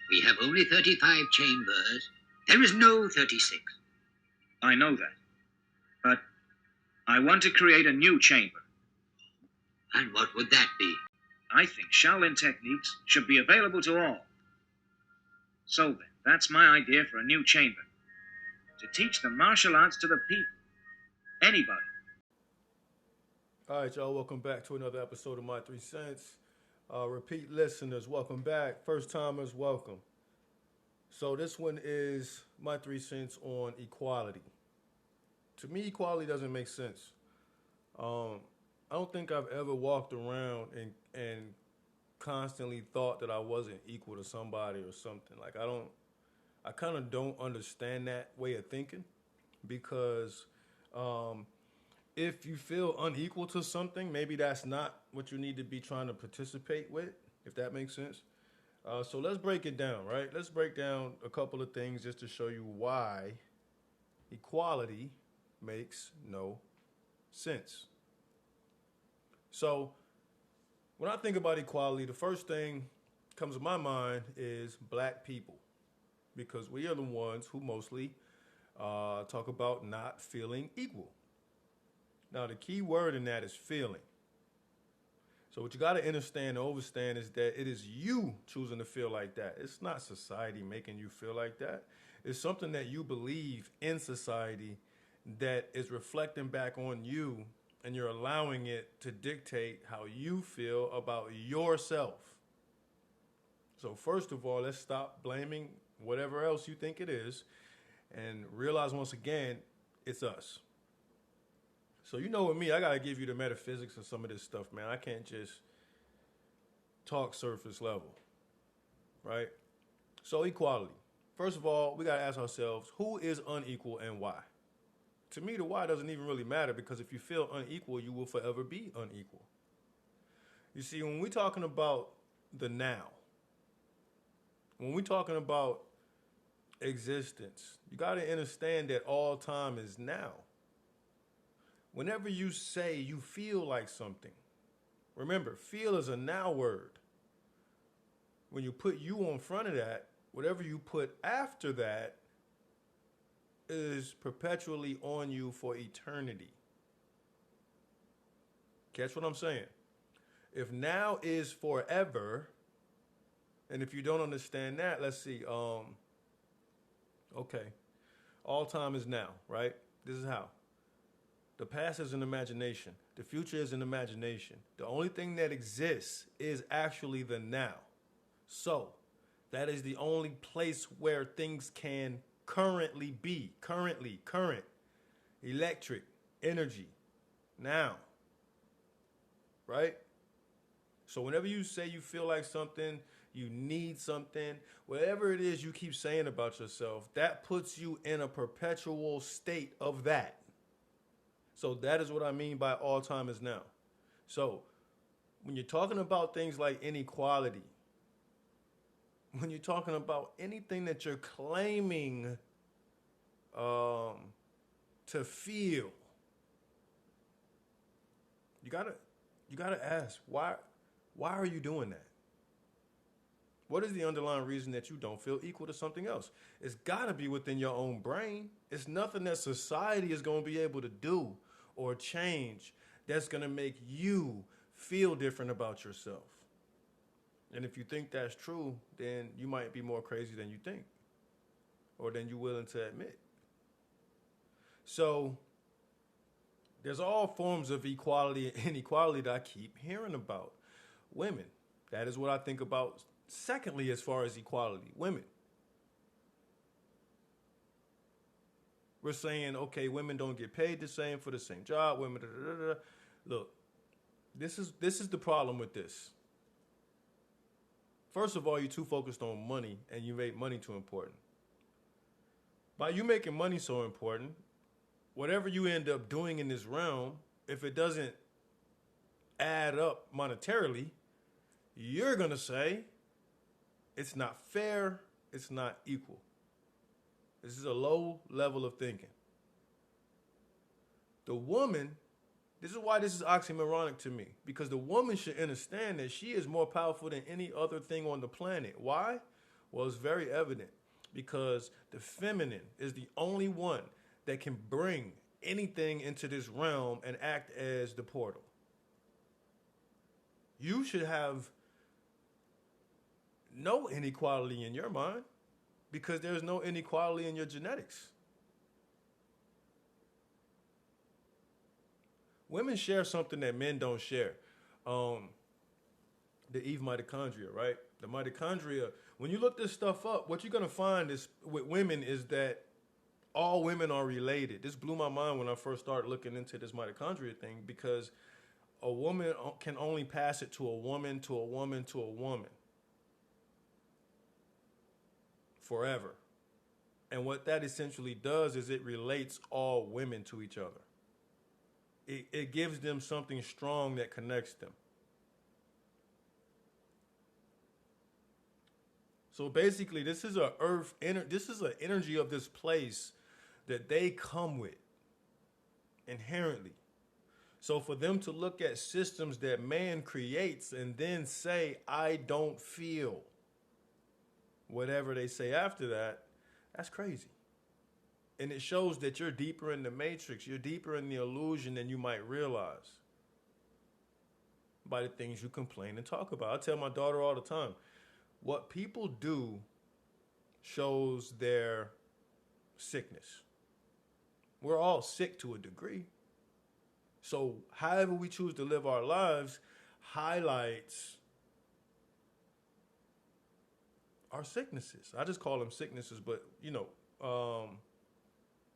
We have only 35 chambers. There is no 36. I know that. But I want to create a new chamber. And what would that be? I think Shaolin techniques should be available to all. So then, that's my idea for a new chamber. To teach the martial arts to the people. Anybody. All right, y'all, welcome back to another episode of My Three Cents. Repeat listeners, welcome back. First timers, welcome. So this one is My 3 cents on equality. To me, equality doesn't make sense. I don't think I've ever walked around and constantly thought that I wasn't equal to somebody or something. Like I kind of don't understand that way of thinking because if you feel unequal to something, maybe that's not what you need to be trying to participate with, if that makes sense. So let's break it down, right? Let's break down a couple of things just to show you why equality makes no sense. So when I think about equality, the first thing comes to my mind is black people, because we are the ones who mostly talk about not feeling equal. Now, the key word in that is feeling. So what you got to understand and understand is that it is you choosing to feel like that. It's not society making you feel like that. It's something that you believe in society that is reflecting back on you, and you're allowing it to dictate how you feel about yourself. So first of all, let's stop blaming whatever else you think it is and realize once again, it's us. So you know with me, I got to give you the metaphysics of some of this stuff, man. I can't just talk surface level, right? So equality. First of all, we got to ask ourselves, who is unequal and why? To me, the why doesn't even really matter, because if you feel unequal, you will forever be unequal. You see, when we're talking about the now, when we're talking about existence, you got to understand that all time is now. Whenever you say you feel like something, remember, feel is a now word. When you put you on front of that, whatever you put after that is perpetually on you for eternity. Catch what I'm saying? If now is forever, and if you don't understand that, let's see. Okay, all time is now, right? This is how. The past is an imagination. The future is an imagination. The only thing that exists is actually the now. So that is the only place where things can currently be. Current, electric, energy, now, right? So whenever you say you feel like something, you need something, whatever it is you keep saying about yourself, that puts you in a perpetual state of that. So that is what I mean by all time is now. So when you're talking about things like inequality, when you're talking about anything that you're claiming to feel, you gotta ask, why are you doing that? What is the underlying reason that you don't feel equal to something else? It's gotta be within your own brain. It's nothing that society is gonna be able to do or change that's going to make you feel different about yourself. And if you think that's true, then you might be more crazy than you think, or than you're willing to admit. So there's all forms of equality and inequality that I keep hearing about. Women, that is what I think about. Secondly, as far as equality, women. We're saying, okay, women don't get paid the same for the same job. Women, Look, this is the problem with this. First of all, you're too focused on money, and you make money too important. By you making money so important, whatever you end up doing in this realm, if it doesn't add up monetarily, you're going to say it's not fair, it's not equal. This is a low level of thinking. The woman, this is why this is oxymoronic to me, because the woman should understand that she is more powerful than any other thing on the planet. Why? Well, it's very evident because the feminine is the only one that can bring anything into this realm and act as the portal. You should have no inequality in your mind because there's no inequality in your genetics. Women share something that men don't share. The Eve mitochondria, right? The mitochondria, when you look this stuff up, what you're going to find is with women is that all women are related. This blew my mind when I first started looking into this mitochondria thing because a woman can only pass it to a woman, to a woman, to a woman. Forever. And what that essentially does is it relates all women to each other. It gives them something strong that connects them. So basically, this is this is an energy of this place that they come with inherently. So for them to look at systems that man creates and then say, I don't feel whatever they say after that, that's crazy. And it shows that you're deeper in the matrix. You're deeper in the illusion than you might realize by the things you complain and talk about. I tell my daughter all the time, what people do shows their sickness. We're all sick to a degree. So however we choose to live our lives highlights our sicknesses. I just call them sicknesses, but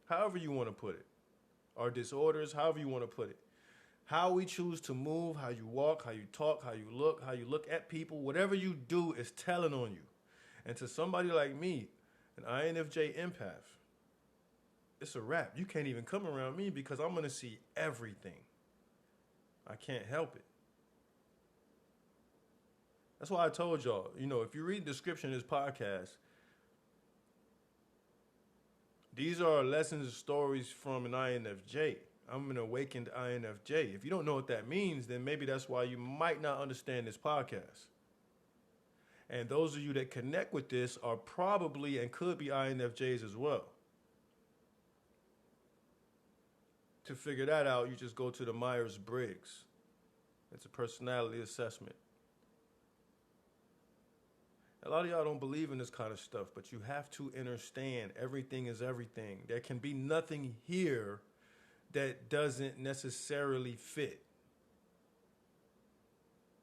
however you want to put it. Our disorders, however you want to put it. How we choose to move, how you walk, how you talk, how you look at people, whatever you do is telling on you. And to somebody like me, an INFJ empath, it's a wrap. You can't even come around me because I'm going to see everything. I can't help it. That's why I told y'all, if you read the description of this podcast, these are lessons and stories from an INFJ. I'm an awakened INFJ. If you don't know what that means, then maybe that's why you might not understand this podcast. And those of you that connect with this are probably and could be INFJs as well. To figure that out, you just go to the Myers-Briggs. It's a personality assessment. A lot of y'all don't believe in this kind of stuff, but you have to understand everything is everything. There can be nothing here that doesn't necessarily fit.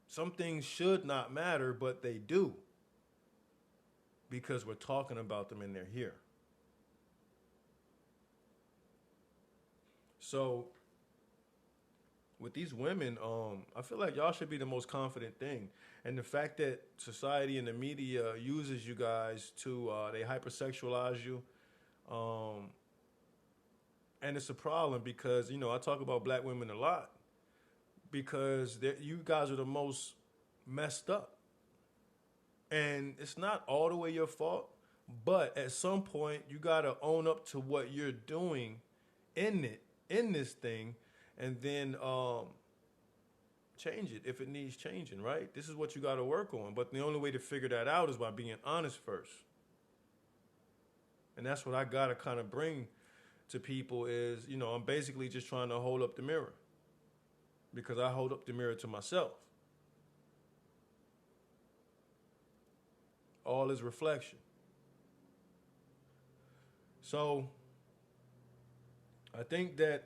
Some things should not matter, but they do. Because we're talking about them and they're here. So, with these women, I feel like y'all should be the most confident thing. And the fact that society and the media uses you guys to, they hypersexualize you. And it's a problem because, I talk about black women a lot because you guys are the most messed up. And it's not all the way your fault, but at some point you got to own up to what you're doing in this thing, and then change it if it needs changing, right? This is what you got to work on. But the only way to figure that out is by being honest first. And that's what I got to kind of bring to people is, I'm basically just trying to hold up the mirror because I hold up the mirror to myself. All is reflection. So I think that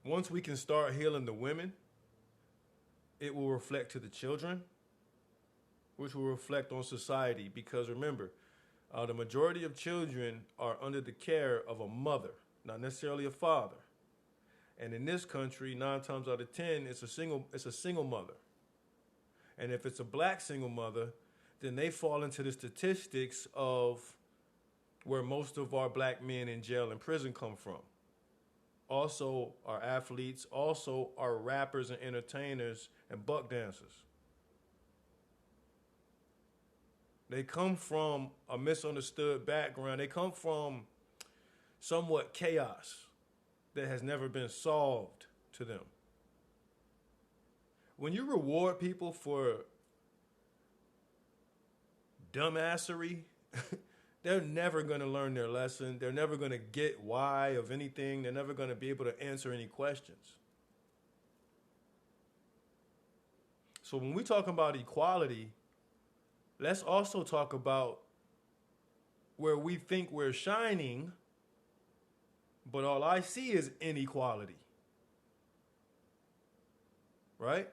once we can start healing the women, it will reflect to the children, which will reflect on society. Because remember, the majority of children are under the care of a mother, not necessarily a father. And in this country, 9 times out of 10, it's a single mother. And if it's a black single mother, then they fall into the statistics of where most of our black men in jail and prison come from. Also our athletes, also our rappers and entertainers and buck dancers. They come from a misunderstood background. They come from somewhat chaos that has never been solved to them. When you reward people for dumbassery, they're never going to learn their lesson. They're never going to get why of anything. They're never going to be able to answer any questions. So when we talk about equality, let's also talk about where we think we're shining, but all I see is inequality. Right?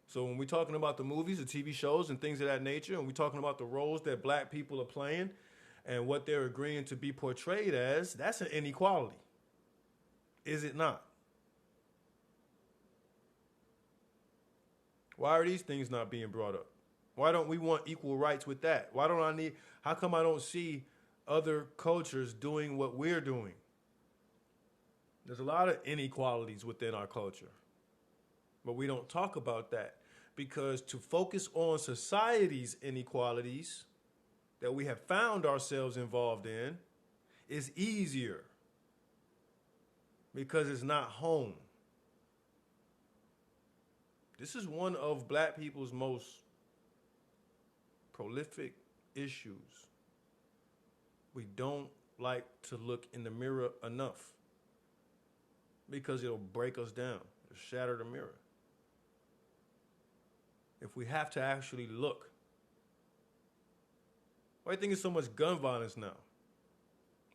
So when we're talking about the movies, the TV shows, and things of that nature, and we're talking about the roles that black people are playing and what they're agreeing to be portrayed as, that's an inequality. Is it not? Why are these things not being brought up? Why don't we want equal rights with that? How come I don't see other cultures doing what we're doing? There's a lot of inequalities within our culture, but we don't talk about that because to focus on society's inequalities that we have found ourselves involved in is easier because it's not home. This is one of black people's most prolific issues. We don't like to look in the mirror enough because it'll break us down. It'll shatter the mirror. If we have to actually look. Why do you think there's so much gun violence now?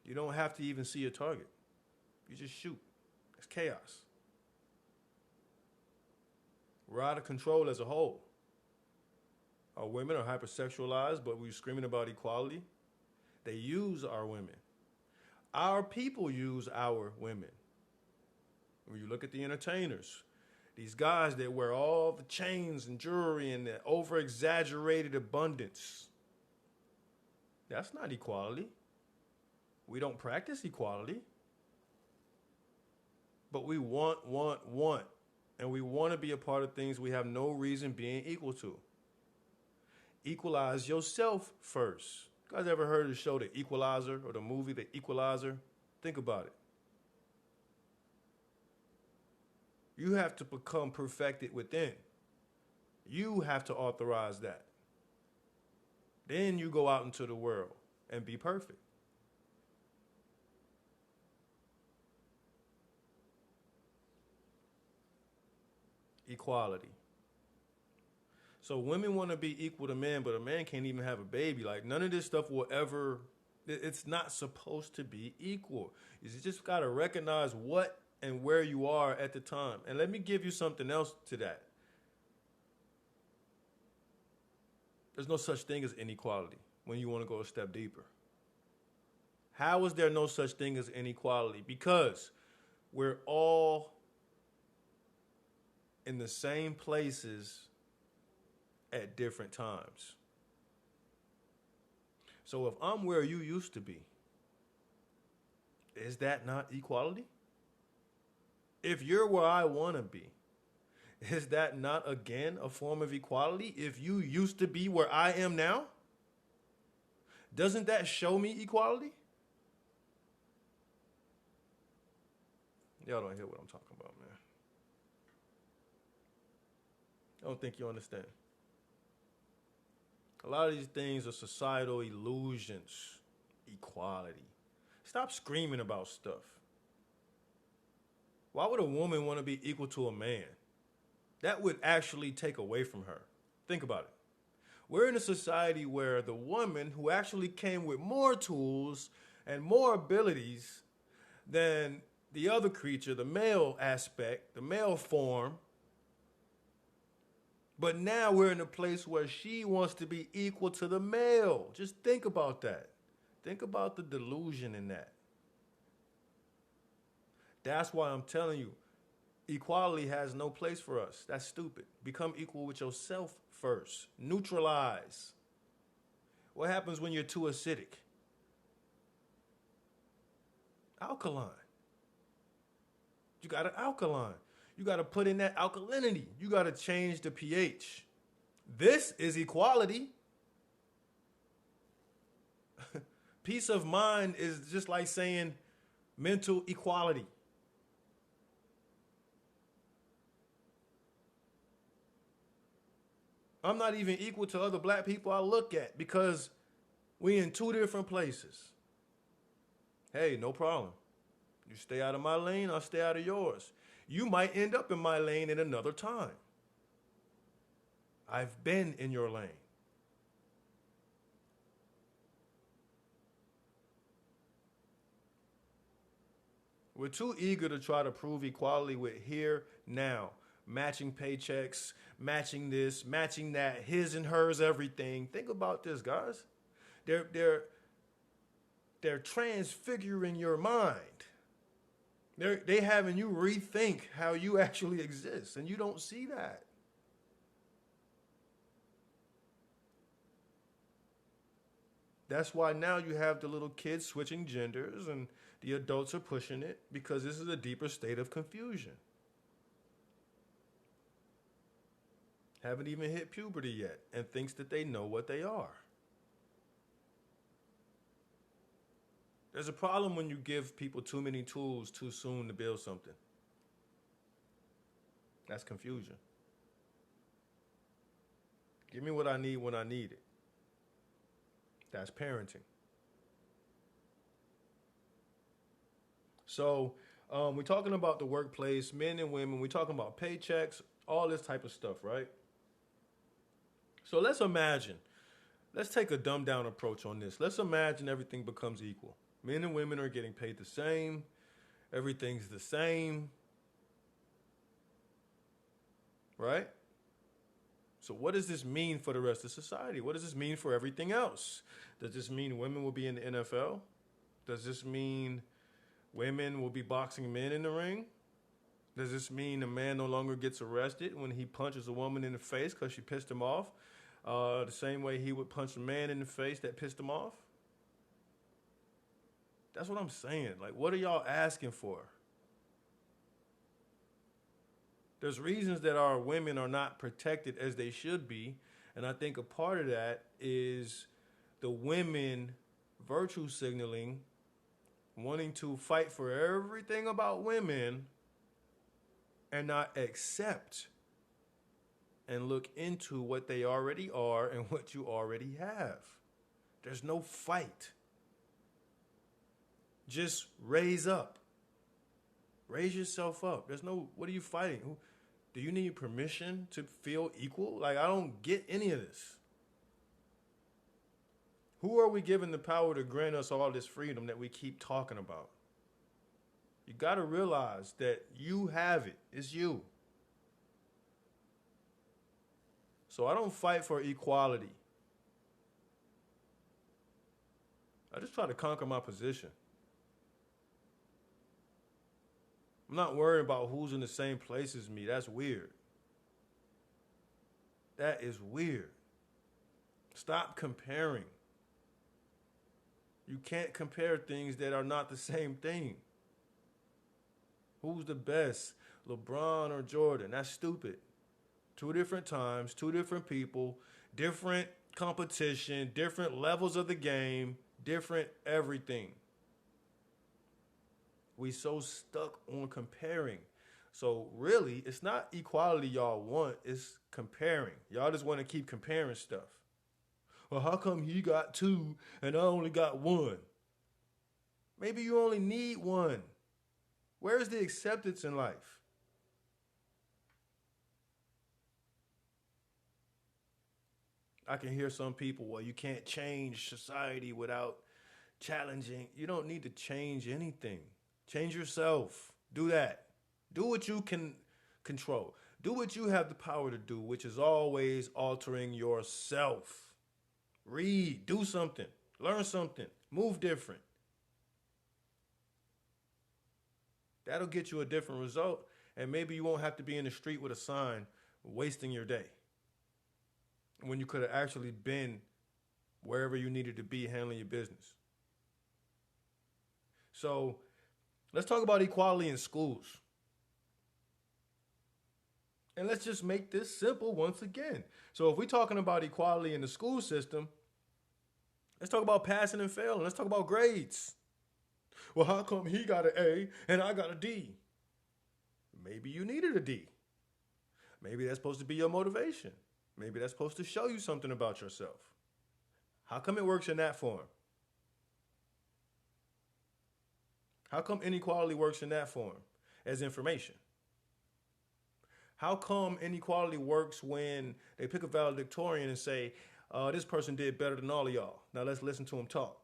You don't have to even see a target. You just shoot. It's chaos. We're out of control as a whole. Our women are hypersexualized, but we're screaming about equality. They use our women. Our people use our women. When you look at the entertainers, these guys that wear all the chains and jewelry and the over-exaggerated abundance, that's not equality. We don't practice equality. But we want. And we want to be a part of things we have no reason being equal to. Equalize yourself first. You guys ever heard of the show The Equalizer or the movie The Equalizer? Think about it. You have to become perfected within. You have to authorize that. Then you go out into the world and be perfect. Equality. So women want to be equal to men, but a man can't even have a baby. Like, none of this stuff will ever, it's not supposed to be equal. You just got to recognize what and where you are at the time. And let me give you something else to that. There's no such thing as inequality when you want to go a step deeper. How is there no such thing as inequality? Because we're all in the same places at different times. So if I'm where you used to be, is that not equality? If you're where I want to be, is that not again a form of equality? If you used to be where I am now, doesn't that show me equality? Y'all don't hear what I'm talking about, man. I don't think you understand. A lot of these things are societal illusions. Equality. Stop screaming about stuff. Why would a woman want to be equal to a man? That would actually take away from her. Think about it. We're in a society where the woman who actually came with more tools and more abilities than the other creature, the male aspect, the male form, but now we're in a place where she wants to be equal to the male. Just think about that. Think about the delusion in that. That's why I'm telling you, equality has no place for us. That's stupid. Become equal with yourself first. Neutralize. What happens when you're too acidic? Alkaline. You got to alkaline. You got to put in that alkalinity. You got to change the pH. This is equality. Peace of mind is just like saying mental equality. I'm not even equal to other black people I look at because we in two different places. Hey, no problem. You stay out of my lane, I'll stay out of yours. You might end up in my lane at another time. I've been in your lane. We're too eager to try to prove equality with here, now. Matching paychecks, matching this, matching that, his and hers, everything. Think about this, guys. They're transfiguring your mind. They having you rethink how you actually exist, and you don't see that. That's why now you have the little kids switching genders and the adults are pushing it because this is a deeper state of confusion. Haven't even hit puberty yet and thinks that they know what they are. There's a problem when you give people too many tools too soon to build something. That's confusion. Give me what I need when I need it. That's parenting. So we're talking about the workplace, men and women. We're talking about paychecks, all this type of stuff, right? So let's take a dumbed down approach on this. Let's imagine everything becomes equal. Men and women are getting paid the same. Everything's the same. Right? So what does this mean for the rest of society? What does this mean for everything else? Does this mean women will be in the NFL? Does this mean women will be boxing men in the ring? Does this mean a man no longer gets arrested when he punches a woman in the face because she pissed him off? The same way he would punch a man in the face that pissed him off? That's what I'm saying. Like, what are y'all asking for? There's reasons that our women are not protected as they should be. And I think a part of that is the women virtue signaling, wanting to fight for everything about women and not accept and look into what they already are and what you already have. There's no fight. Just raise up. Raise yourself up. There's no, what are you fighting? Do you need permission to feel equal? Like, I don't get any of this. Who are we giving the power to grant us all this freedom that we keep talking about? You got to realize that you have it. It's you. So I don't fight for equality. I just try to conquer my position. I'm not worried about who's in the same place as me. That's weird. That is weird. Stop comparing. You can't compare things that are not the same thing. Who's the best, LeBron or Jordan? That's stupid. Two different times, two different people, different competition, different levels of the game, different everything. We so stuck on comparing. So really, it's not equality y'all want, it's comparing. Y'all just want to keep comparing stuff. Well, how come he got two and I only got one? Maybe you only need one. Where's the acceptance in life? I can hear some people, well, you can't change society without challenging. You don't need to change anything. Change yourself. Do that. Do what you can control. Do what you have the power to do, which is always altering yourself. Read. Do something. Learn something. Move different. That'll get you a different result, and maybe you won't have to be in the street with a sign wasting your day when you could have actually been wherever you needed to be handling your business. So let's talk about equality in schools. And let's just make this simple once again. So if we're talking about equality in the school system, let's talk about passing and failing. Let's talk about grades. Well, how come he got an A and I got a D? Maybe you needed a D. Maybe that's supposed to be your motivation. Maybe that's supposed to show you something about yourself. How come it works in that form? How come inequality works in that form as information? How come inequality works when they pick a valedictorian and say, this person did better than all of y'all? Now let's listen to him talk.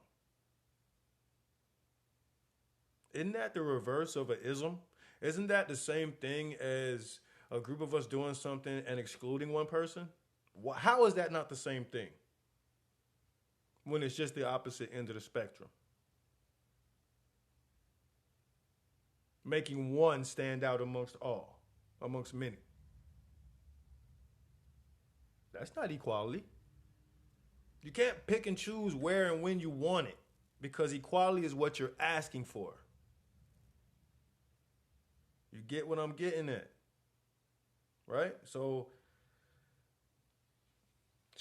Isn't that the reverse of an ism? Isn't that the same thing as a group of us doing something and excluding one person? How is that not the same thing when it's just the opposite end of the spectrum? Making one stand out amongst all, amongst many. That's not equality. You can't pick and choose where and when you want it because equality is what you're asking for. You get what I'm getting at, right? So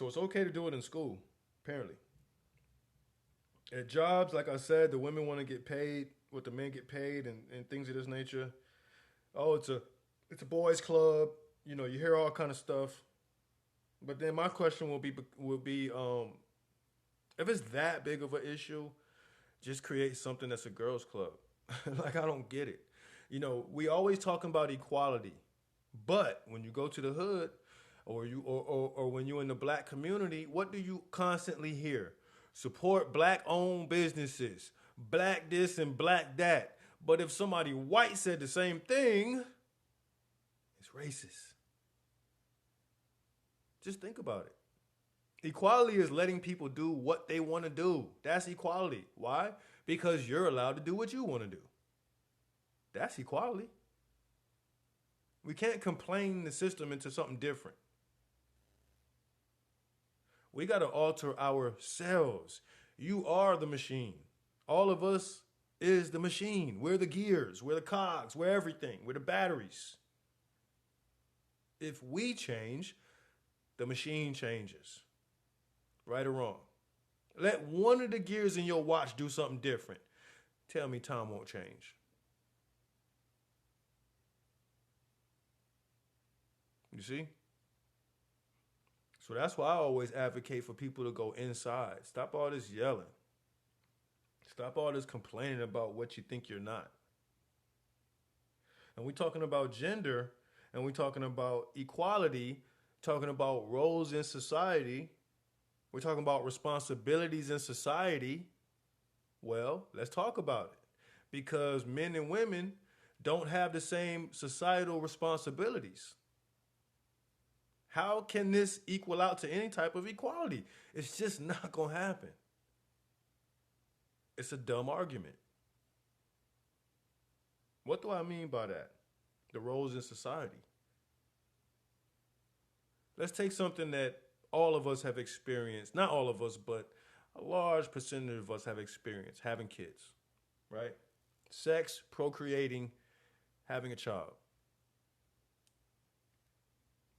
it's okay to do it in school, apparently. At jobs, like I said, the women want to get paid what the men get paid and things of this nature. Oh, it's a boys' club. You know, you hear all kind of stuff. But then my question will be if it's that big of an issue, just create something that's a girls' club. Like, I don't get it. You know, we always talking about equality, but when you go to the hood, or when you're in the black community, what do you constantly hear? Support black-owned businesses, black this and black that. But if somebody white said the same thing, it's racist. Just think about it. Equality is letting people do what they want to do. That's equality. Why? Because you're allowed to do what you want to do. That's equality. We can't complain the system into something different. We got to alter ourselves. You are the machine. All of us is the machine. We're the gears. We're the cogs. We're everything. We're the batteries. If we change, the machine changes. Right or wrong. Let one of the gears in your watch do something different. Tell me time won't change. You see? So that's why I always advocate for people to go inside. Stop all this yelling. Stop all this complaining about what you think you're not. And we're talking about gender, and we're talking about equality, talking about roles in society. We're talking about responsibilities in society. Well, let's talk about it. Because men and women don't have the same societal responsibilities. How can this equal out to any type of equality? It's just not going to happen. It's a dumb argument. What do I mean by that? The roles in society. Let's take something that all of us have experienced. Not all of us, but a large percentage of us have experienced having kids, right? Sex, procreating, having a child.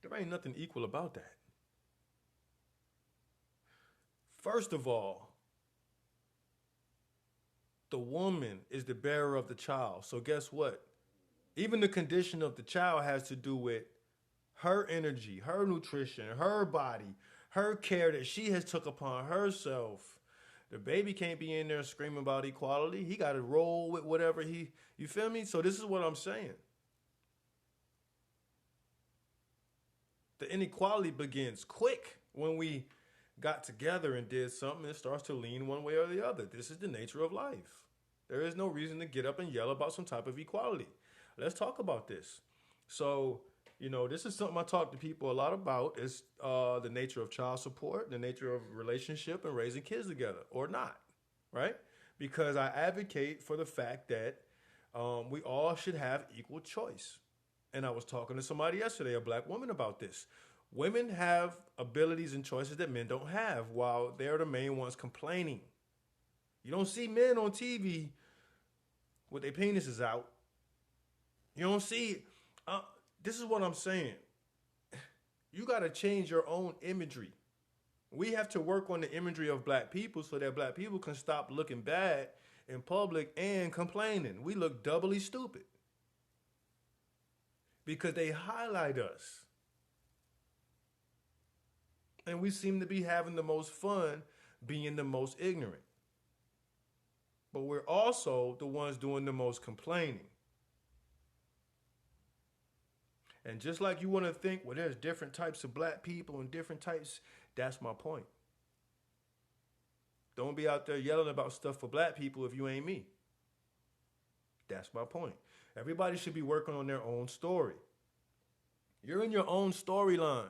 There ain't nothing equal about that. First of all, the woman is the bearer of the child. So guess what? Even the condition of the child has to do with her energy, her nutrition, her body, her care that she has took upon herself. The baby can't be in there screaming about equality. He got to roll with whatever you feel me? So this is what I'm saying. The inequality begins quick when we got together and did something. It starts to lean one way or the other. This is the nature of life. There is no reason to get up and yell about some type of equality. Let's talk about this. So, you know, this is something I talk to people a lot about. It's the nature of child support, the nature of relationship and raising kids together, or not, right? Because I advocate for the fact that we all should have equal choice. And I was talking to somebody yesterday, a black woman, about this. Women have abilities and choices that men don't have, while they're the main ones complaining. You don't see men on TV with their penises out. You don't see, this is what I'm saying. You got to change your own imagery. We have to work on the imagery of black people so that black people can stop looking bad in public and complaining. We look doubly stupid because they highlight us. And we seem to be having the most fun being the most ignorant. But we're also the ones doing the most complaining. And just like you want to think, well, there's different types of black people and different types, that's my point. Don't be out there yelling about stuff for black people if you ain't me. That's my point. Everybody should be working on their own story. You're in your own storyline.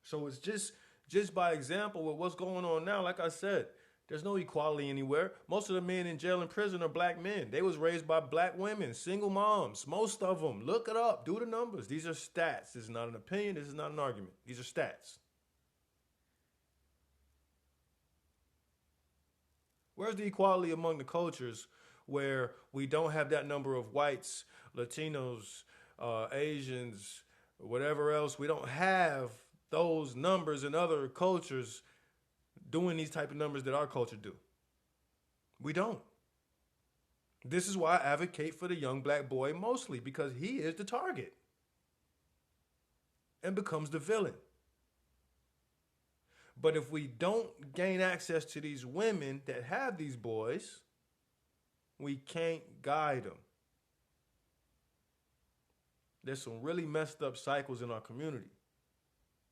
So it's just by example with what's going on now, like I said, there's no equality anywhere. Most of the men in jail and prison are black men. They was raised by black women, single moms, most of them. Look it up. Do the numbers. These are stats. This is not an opinion. This is not an argument. These are stats. Where's the equality among the cultures where we don't have that number of whites, Latinos, Asians, whatever else? We don't have those numbers in other cultures doing these type of numbers that our culture do. We don't. This is why I advocate for the young black boy mostly, because he is the target and becomes the villain. But if we don't gain access to these women that have these boys, we can't guide them. There's some really messed up cycles in our community.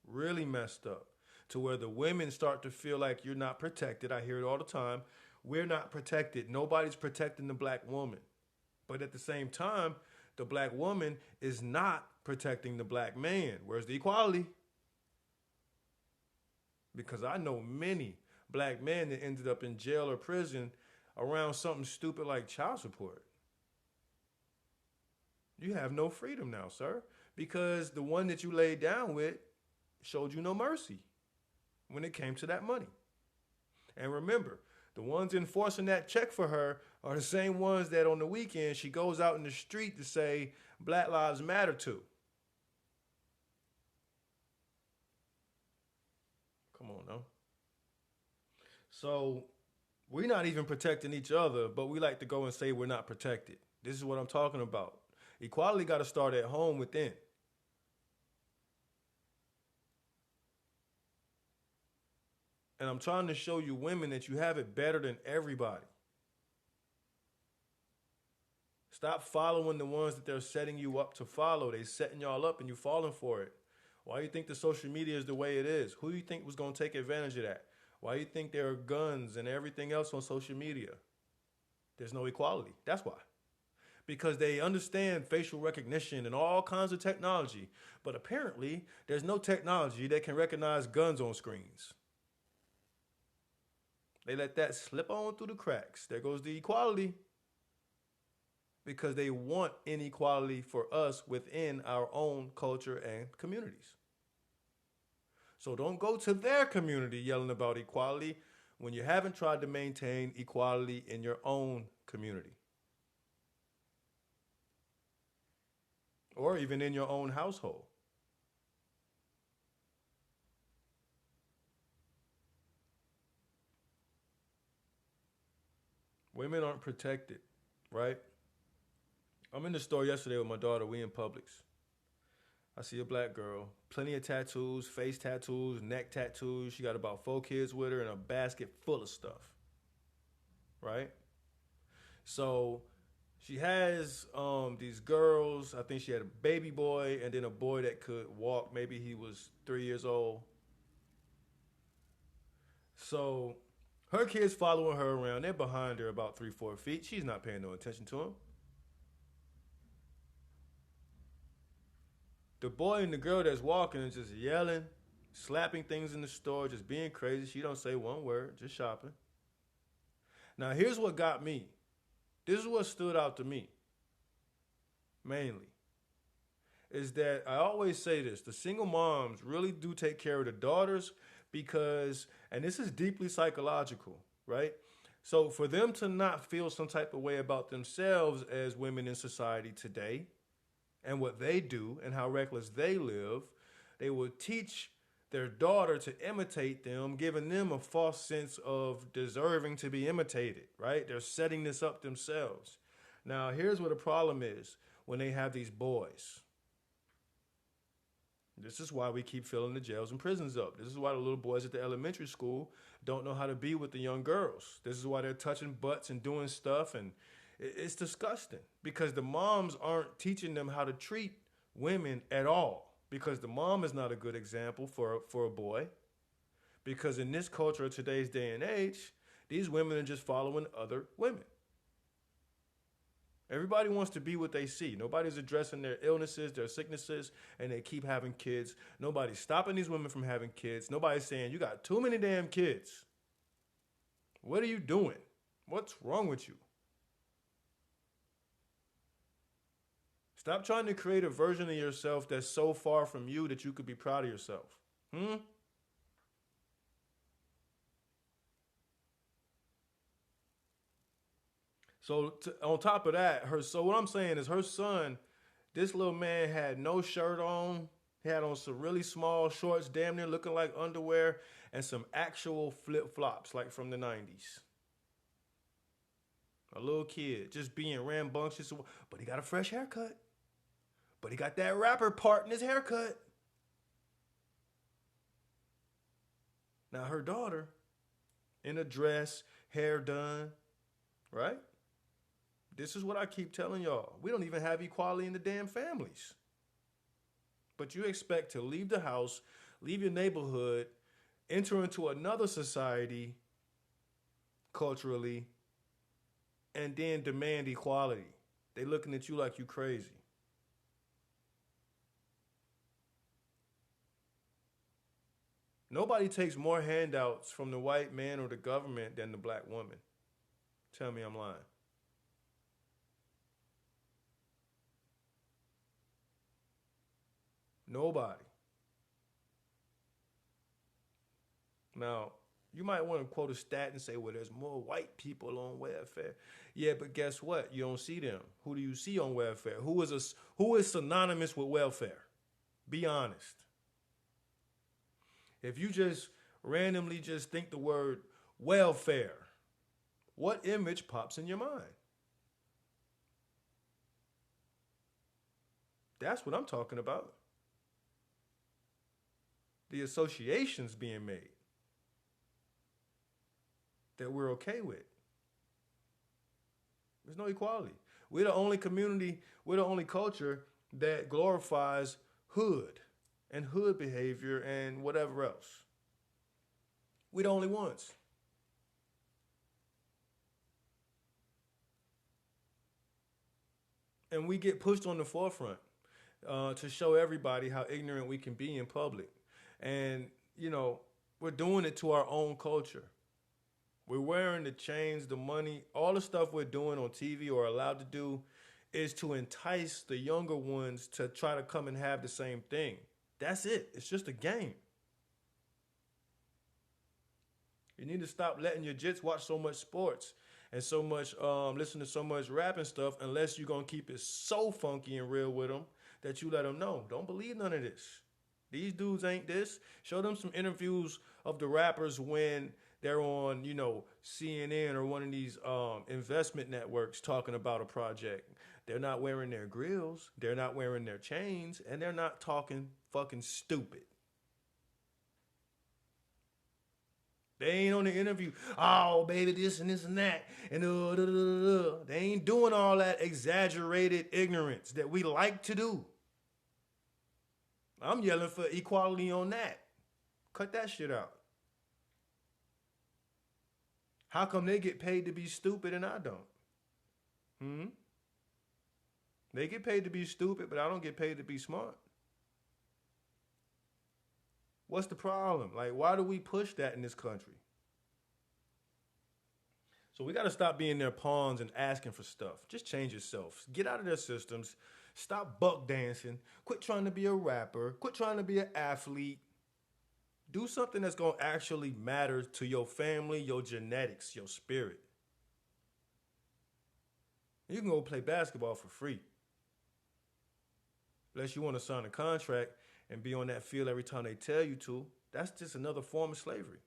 Really messed up. To where the women start to feel like you're not protected. I hear it all the time. We're not protected. Nobody's protecting the black woman. But at the same time, the black woman is not protecting the black man. Where's the equality? Because I know many black men that ended up in jail or prison around something stupid like child support. You have no freedom now, sir, because the one that you laid down with showed you no mercy when it came to that money. And remember, the ones enforcing that check for her are the same ones that on the weekend she goes out in the street to say Black Lives Matter to. Come on now. So we're not even protecting each other, but we like to go and say we're not protected. This is what I'm talking about. Equality got to start at home within. And I'm trying to show you women that you have it better than everybody. Stop following the ones that they're setting you up to follow. They're setting y'all up and you falling for it. Why do you think the social media is the way it is? Who do you think was going to take advantage of that? Why do you think there are guns and everything else on social media? There's no equality. That's why. Because they understand facial recognition and all kinds of technology. But apparently, there's no technology that can recognize guns on screens. They let that slip on through the cracks. There goes the equality. Because they want inequality for us within our own culture and communities. So don't go to their community yelling about equality when you haven't tried to maintain equality in your own community. Or even in your own household. Women aren't protected, right? I'm in the store yesterday with my daughter. We in Publix. I see a black girl, plenty of tattoos, face tattoos, neck tattoos. She got about 4 kids with her and a basket full of stuff, right? So she has these girls. I think she had a baby boy and then a boy that could walk. Maybe he was 3 years old. So her kids following her around. They're behind her about 3-4 feet. She's not paying no attention to them. The boy and the girl that's walking is just yelling, slapping things in the store, just being crazy. She don't say one word, just shopping. Now, here's what got me. This is what stood out to me, mainly, is that I always say this. The single moms really do take care of the daughters because, and this is deeply psychological, right? So for them to not feel some type of way about themselves as women in society today, and what they do and how reckless they live, they will teach their daughter to imitate them, giving them a false sense of deserving to be imitated, right? They're setting this up themselves. Now, here's what the problem is when they have these boys. This is why we keep filling the jails and prisons up. This is why the little boys at the elementary school don't know how to be with the young girls. This is why they're touching butts and doing stuff, and it's disgusting because the moms aren't teaching them how to treat women at all, because the mom is not a good example for a boy, because in this culture of today's day and age, these women are just following other women. Everybody wants to be what they see. Nobody's addressing their illnesses, their sicknesses, and they keep having kids. Nobody's stopping these women from having kids. Nobody's saying, you got too many damn kids. What are you doing? What's wrong with you? Stop trying to create a version of yourself that's so far from you that you could be proud of yourself. So on top of that, so what I'm saying is her son, this little man had no shirt on. He had on some really small shorts, damn near looking like underwear, and some actual flip-flops like from the 90s. A little kid just being rambunctious, but he got a fresh haircut. But he got that rapper part in his haircut. Now her daughter, in a dress, hair done, right? This is what I keep telling y'all. We don't even have equality in the damn families. But you expect to leave the house, leave your neighborhood, enter into another society culturally, and then demand equality. They looking at you like you crazy. Nobody takes more handouts from the white man or the government than the black woman. Tell me I'm lying. Nobody. Now, you might want to quote a stat and say, well, there's more white people on welfare. Yeah, but guess what? You don't see them. Who do you see on welfare? Who is synonymous with welfare? Be honest. If you just randomly just think the word welfare, what image pops in your mind? That's what I'm talking about. The associations being made that we're okay with. There's no equality. We're the only community, we're the only culture that glorifies hood and hood behavior and whatever else. We're the only ones. And we get pushed on the forefront to show everybody how ignorant we can be in public. And, we're doing it to our own culture. We're wearing the chains, the money, all the stuff we're doing on TV or allowed to do is to entice the younger ones to try to come and have the same thing. That's it. It's just a game. You need to stop letting your jits watch so much sports and so much, listen to so much rap and stuff unless you're going to keep it so funky and real with them that you let them know. Don't believe none of this. These dudes ain't this. Show them some interviews of the rappers when they're on, CNN or one of these investment networks talking about a project. They're not wearing their grills. They're not wearing their chains. And they're not talking fucking stupid. They ain't on the interview, oh, baby, this and this and that. And They ain't doing all that exaggerated ignorance that we like to do. I'm yelling for equality on that. Cut that shit out. How come they get paid to be stupid and I don't? They get paid to be stupid, but I don't get paid to be smart. What's the problem? Like, why do we push that in this country? So we got to stop being their pawns and asking for stuff. Just change yourself. Get out of their systems. Stop buck dancing. Quit trying to be a rapper. Quit trying to be an athlete. Do something that's going to actually matter to your family, your genetics, your spirit. You can go play basketball for free. Unless you want to sign a contract and be on that field every time they tell you to. That's just another form of slavery.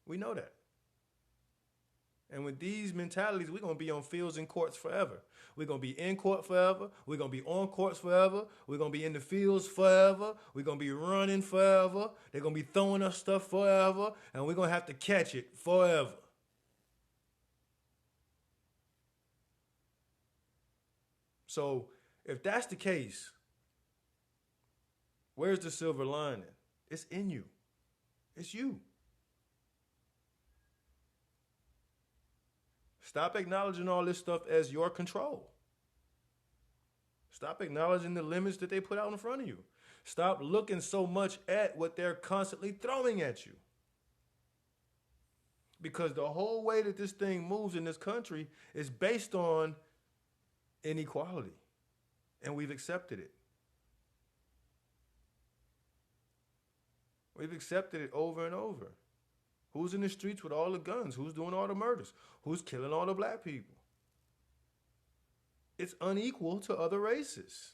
We know that. And with these mentalities, we're going to be on fields and courts forever. We're going to be in court forever. We're going to be on courts forever. We're going to be in the fields forever. We're going to be running forever. They're going to be throwing us stuff forever. And we're going to have to catch it forever. So if that's the case, where's the silver lining? It's in you. It's you. Stop acknowledging all this stuff as your control. Stop acknowledging the limits that they put out in front of you. Stop looking so much at what they're constantly throwing at you. Because the whole way that this thing moves in this country is based on inequality. And we've accepted it. We've accepted it over and over. Who's in the streets with all the guns? Who's doing all the murders? Who's killing all the black people? It's unequal to other races.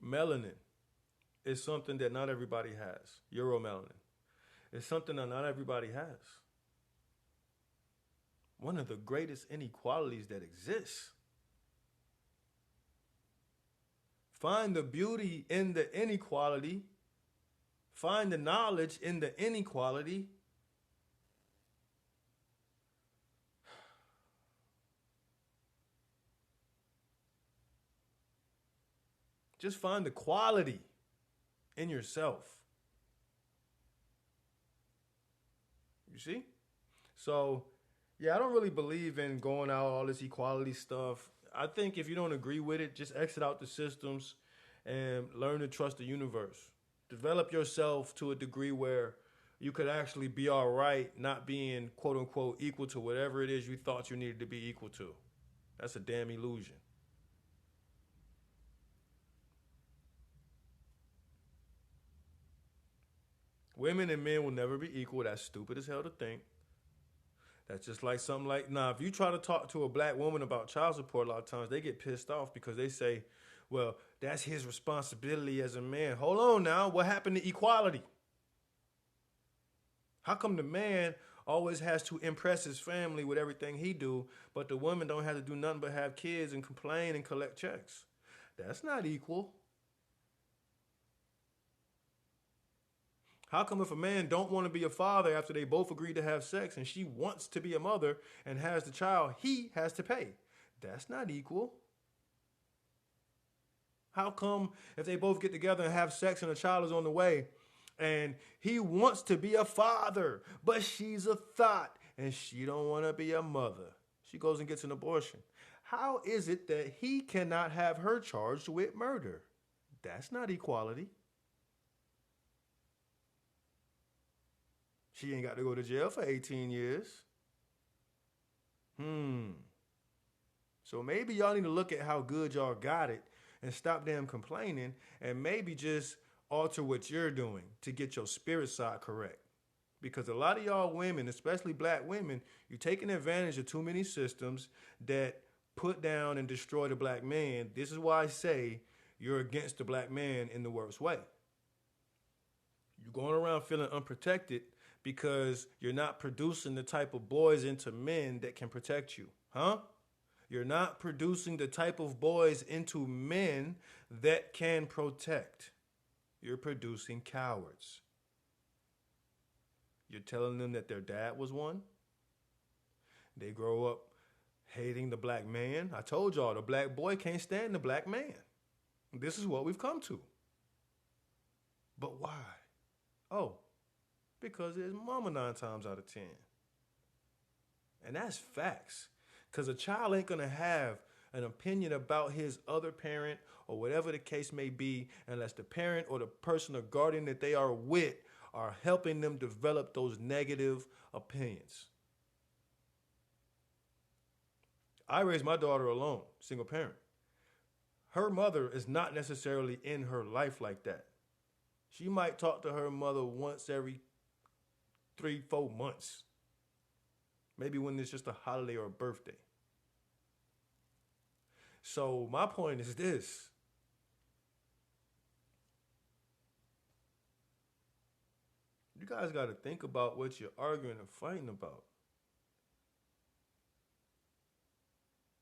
Melanin is something that not everybody has. Euromelanin. It's something that not everybody has. One of the greatest inequalities that exists. Find the beauty in the inequality. Find the knowledge in the inequality. Just find the quality in yourself. You see? So, yeah, I don't really believe in going out all this equality stuff. I think if you don't agree with it, just exit out the systems and learn to trust the universe. Develop yourself to a degree where you could actually be all right, not being, quote unquote, equal to whatever it is you thought you needed to be equal to. That's a damn illusion. Women and men will never be equal. That's stupid as hell to think. That's just like something like, if you try to talk to a black woman about child support, a lot of times they get pissed off because they say, well, that's his responsibility as a man. Hold on now. What happened to equality? How come the man always has to impress his family with everything he do, but the woman don't have to do nothing but have kids and complain and collect checks? That's not equal. How come if a man don't want to be a father after they both agreed to have sex and she wants to be a mother and has the child, he has to pay? That's not equal. How come if they both get together and have sex and a child is on the way and he wants to be a father, but she's a thought and she don't want to be a mother? She goes and gets an abortion. How is it that he cannot have her charged with murder? That's not equality. She ain't got to go to jail for 18 years. So maybe y'all need to look at how good y'all got it and stop damn complaining and maybe just alter what you're doing to get your spirit side correct. Because a lot of y'all women, especially black women, you're taking advantage of too many systems that put down and destroy the black man. This is why I say you're against the black man in the worst way. You're going around feeling unprotected because you're not producing the type of boys into men that can protect you. You're not producing the type of boys into men that can protect. You're producing cowards. You're telling them that their dad was one. They grow up hating the black man. I told y'all, the black boy can't stand the black man. This is what we've come to. But why? Oh, because it's mama 9 times out of 10. And that's facts. Because a child ain't going to have an opinion about his other parent or whatever the case may be unless the parent or the person or guardian that they are with are helping them develop those negative opinions. I raised my daughter alone, single parent. Her mother is not necessarily in her life like that. She might talk to her mother once every 3-4 months. Maybe when it's just a holiday or a birthday. So my point is this. You guys got to think about what you're arguing and fighting about.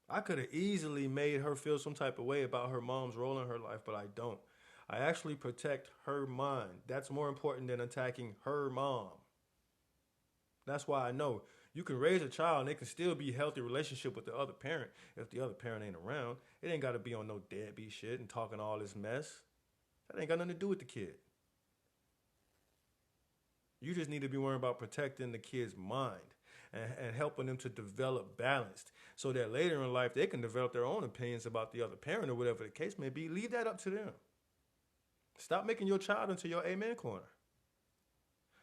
I could have easily made her feel some type of way about her mom's role in her life, but I don't. I actually protect her mind. That's more important than attacking her mom. That's why I know you can raise a child and it can still be a healthy relationship with the other parent if the other parent ain't around. It ain't got to be on no deadbeat shit and talking all this mess. That ain't got nothing to do with the kid. You just need to be worrying about protecting the kid's mind and helping them to develop balanced so that later in life they can develop their own opinions about the other parent or whatever the case may be. Leave that up to them. Stop making your child into your amen corner.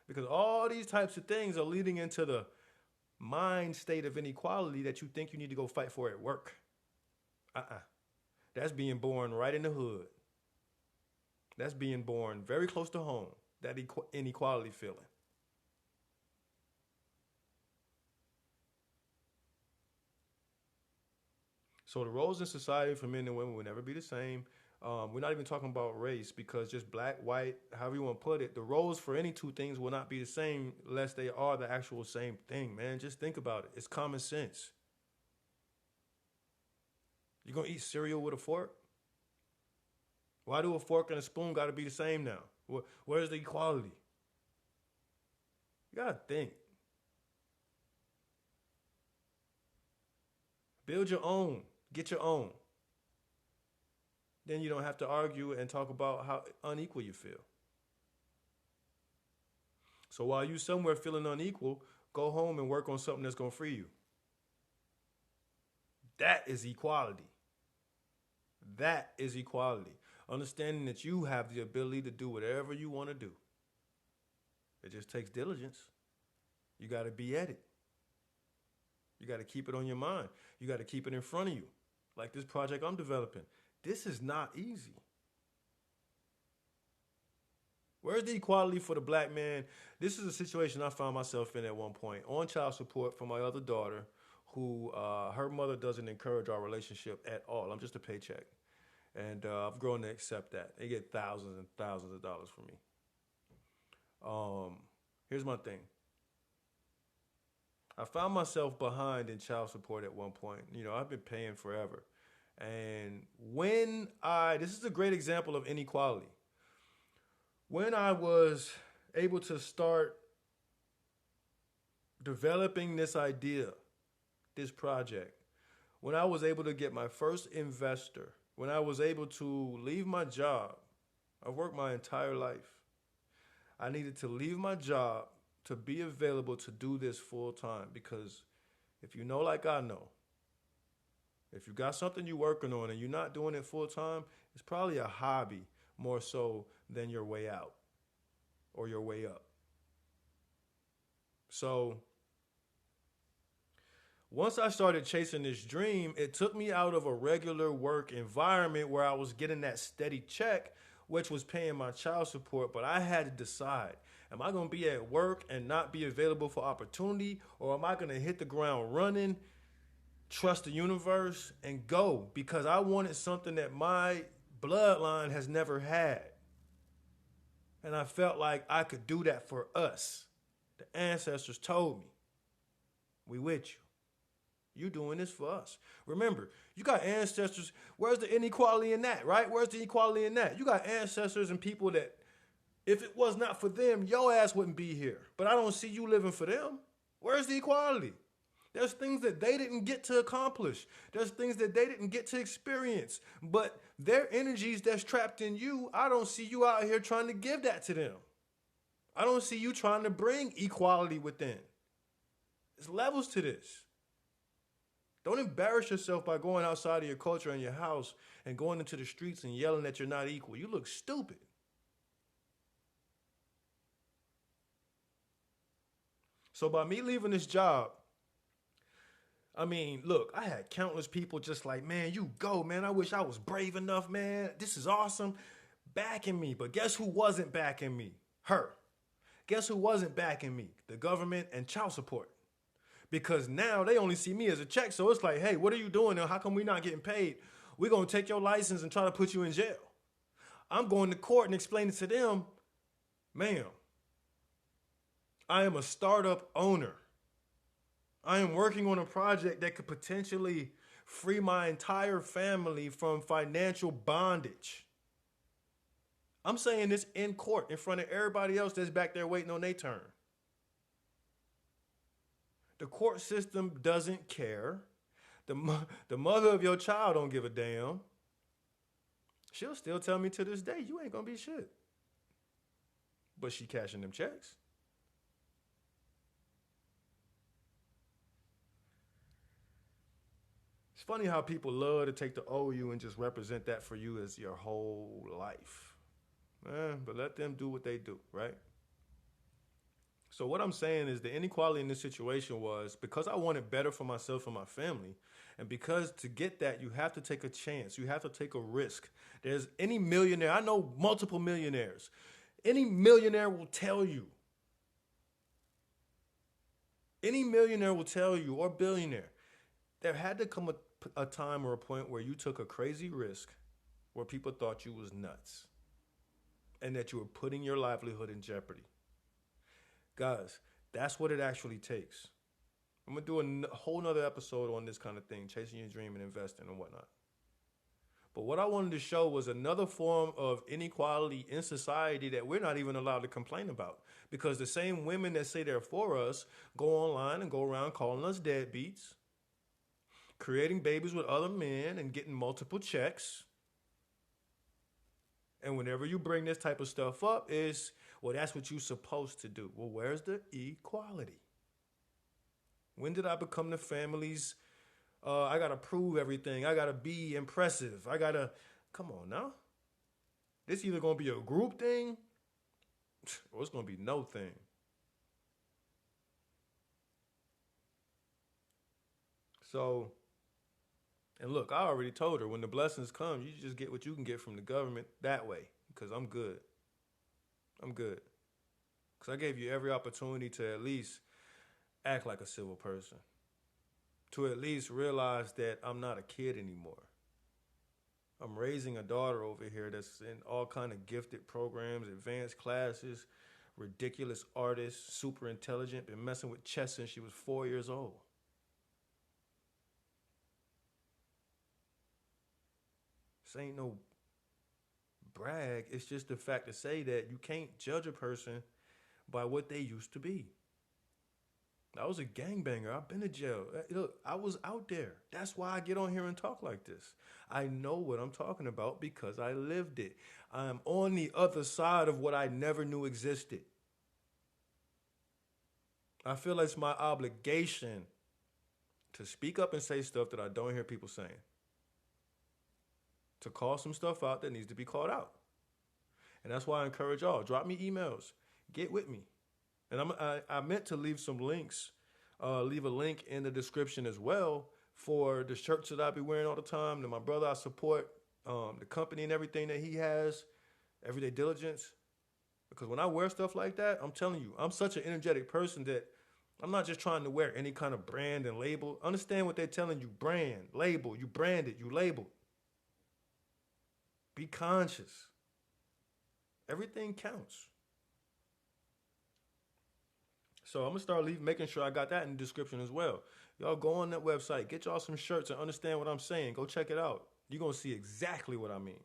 Because all these types of things are leading into the mind state of inequality that you think you need to go fight for at work. That's being born right in the hood. That's being born very close to home, that inequality feeling. So the roles in society for men and women will never be the same. We're not even talking about race because just black, white, however you want to put it, the roles for any two things will not be the same unless they are the actual same thing, man. Just think about it. It's common sense. You gonna eat cereal with a fork? Why do a fork and a spoon got to be the same now? Where's the equality? You gotta think. Build your own. Get your own. Then you don't have to argue and talk about how unequal you feel. So while you somewhere feeling unequal, go home and work on something that's going to free you. That is equality. That is equality. Understanding that you have the ability to do whatever you want to do. It just takes diligence. You got to be at it. You got to keep it on your mind. You got to keep it in front of you. Like this project I'm developing. This is not easy. Where's the equality for the black man? This is a situation I found myself in at one point. On child support for my other daughter, who her mother doesn't encourage our relationship at all. I'm just a paycheck. And I've grown to accept that. They get thousands and thousands of dollars from me. Here's my thing. I found myself behind in child support at one point. You know, I've been paying forever. And this is a great example of inequality. When I was able to start developing this idea, this project, when I was able to get my first investor, when I was able to leave my job, I've worked my entire life. I needed to leave my job to be available to do this full time because if you know like I know, if you got something you're working on and you're not doing it full time, it's probably a hobby more so than your way out or your way up. So once I started chasing this dream, it took me out of a regular work environment where I was getting that steady check, which was paying my child support. But I had to decide, am I going to be at work and not be available for opportunity, or am I going to hit the ground running, trust the universe, and go? Because I wanted something that my bloodline has never had. And I felt like I could do that for us. The ancestors told me, we with you. You doing this for us. Remember, you got ancestors. Where's the inequality in that, right? Where's the equality in that? You got ancestors and people that, if it was not for them, your ass wouldn't be here. But I don't see you living for them. Where's the equality? There's things that they didn't get to accomplish. There's things that they didn't get to experience. But their energies that's trapped in you, I don't see you out here trying to give that to them. I don't see you trying to bring equality within. There's levels to this. Don't embarrass yourself by going outside of your culture and your house and going into the streets and yelling that you're not equal. You look stupid. So by me leaving this job, I mean, look, I had countless people just like, man, you go, man. I wish I was brave enough, man. This is awesome. Backing me. But guess who wasn't backing me? Her. Guess who wasn't backing me? The government and child support. Because now they only see me as a check. So it's like, hey, what are you doing now? How come we not getting paid? We're going to take your license and try to put you in jail. I'm going to court and explaining to them, ma'am, I am a startup owner. I am working on a project that could potentially free my entire family from financial bondage. I'm saying this in court in front of everybody else that's back there waiting on their turn. The court system doesn't care. The mother of your child don't give a damn. She'll still tell me to this day, you ain't gonna be shit. But she cashing them checks. It's funny how people love to take the OU and just represent that for you as your whole life. But let them do what they do, right? So what I'm saying is the inequality in this situation was because I wanted better for myself and my family, and because to get that you have to take a chance, you have to take a risk. There's any millionaire, I know multiple millionaires. Any millionaire will tell you. Any millionaire will tell you, or billionaire, there had to come a time or a point where you took a crazy risk where people thought you was nuts and that you were putting your livelihood in jeopardy. Guys, that's what it actually takes. I'm going to do a whole nother episode on this kind of thing, chasing your dream and investing and whatnot. But what I wanted to show was another form of inequality in society that we're not even allowed to complain about. Because the same women that say they're for us go online and go around calling us deadbeats, creating babies with other men and getting multiple checks. And whenever you bring this type of stuff up, well, that's what you're supposed to do. Well, where's the equality? When did I become the family's, I got to prove everything. I got to be impressive. Come on now. This either going to be a group thing or it's going to be no thing. So, and look, I already told her when the blessings come, you just get what you can get from the government that way because I'm good. I'm good. Because I gave you every opportunity to at least act like a civil person. To at least realize that I'm not a kid anymore. I'm raising a daughter over here that's in all kind of gifted programs, advanced classes, ridiculous artist, super intelligent, been messing with chess since she was 4 years old. This ain't no brag. It's just the fact to say that you can't judge a person by what they used to be. I was a gangbanger. I've been to jail. Look, I was out there. That's why I get on here and talk like this. I know what I'm talking about because I lived it. I'm on the other side of what I never knew existed. I feel it's my obligation to speak up and say stuff that I don't hear people saying. To call some stuff out that needs to be called out. And that's why I encourage y'all, drop me emails. Get with me. And I meant to leave some links, leave a link in the description as well for the shirts that I be wearing all the time. And my brother I support, the company and everything that he has, Everyday Diligence. Because when I wear stuff like that, I'm telling you, I'm such an energetic person that I'm not just trying to wear any kind of brand and label. Understand what they're telling you, brand, label, you branded, you labeled. Be conscious. Everything counts. So I'm going to start making sure I got that in the description as well. Y'all go on that website. Get y'all some shirts and understand what I'm saying. Go check it out. You're going to see exactly what I mean.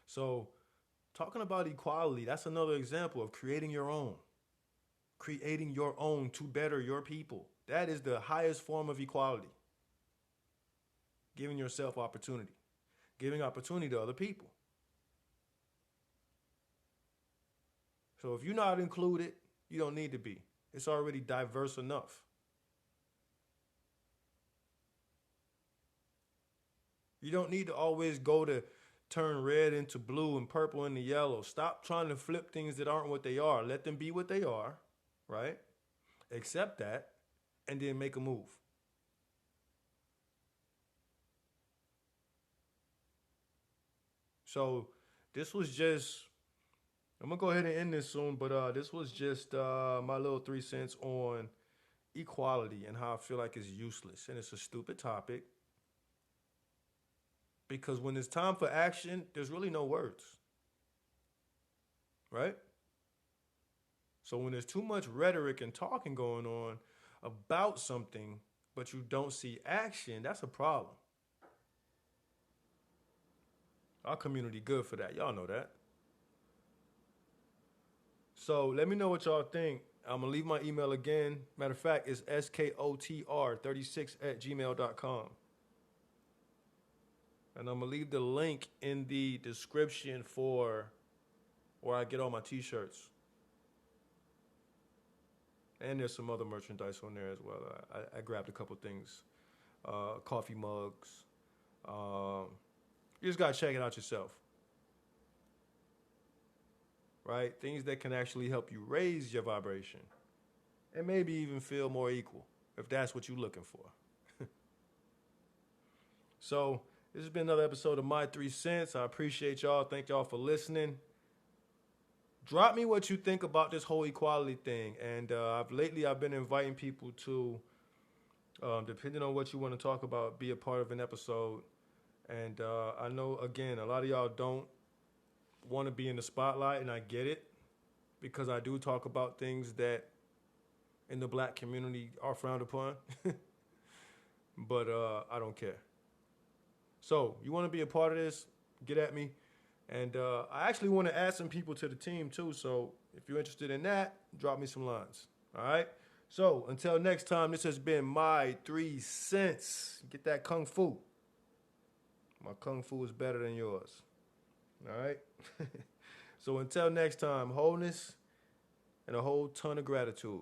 So talking about equality, that's another example of creating your own. Creating your own to better your people. That is the highest form of equality. Giving yourself opportunity. Giving opportunity to other people. So if you're not included, you don't need to be. It's already diverse enough. You don't need to always go to turn red into blue and purple into yellow. Stop trying to flip things that aren't what they are. Let them be what they are, right? Accept that, and then make a move. So this was just, I'm going to go ahead and end this soon, but this was just my little 3 cents on equality and how I feel like it's useless. And it's a stupid topic because when it's time for action, there's really no words, right? So when there's too much rhetoric and talking going on about something, but you don't see action, that's a problem. Our community good for that. Y'all know that. So let me know what y'all think. I'm going to leave my email again. Matter of fact, it's skotr36@gmail.com. And I'm going to leave the link in the description for where I get all my t-shirts. And there's some other merchandise on there as well. I grabbed a couple things. Coffee mugs. You just got to check it out yourself. Right? Things that can actually help you raise your vibration. And maybe even feel more equal, if that's what you're looking for. So, this has been another episode of My 3 Cents. I appreciate y'all. Thank y'all for listening. Drop me what you think about this whole equality thing. And lately I've been inviting people to, depending on what you want to talk about, be a part of an episode. And I know, again, a lot of y'all don't want to be in the spotlight, and I get it, because I do talk about things that in the black community are frowned upon. But I don't care. So, you want to be a part of this, get at me. And I actually want to add some people to the team too. So if you're interested in that, drop me some lines. All right? So until next time, this has been My 3 Cents. Get that kung fu. My kung fu is better than yours. All right? So until next time, wholeness and a whole ton of gratitude.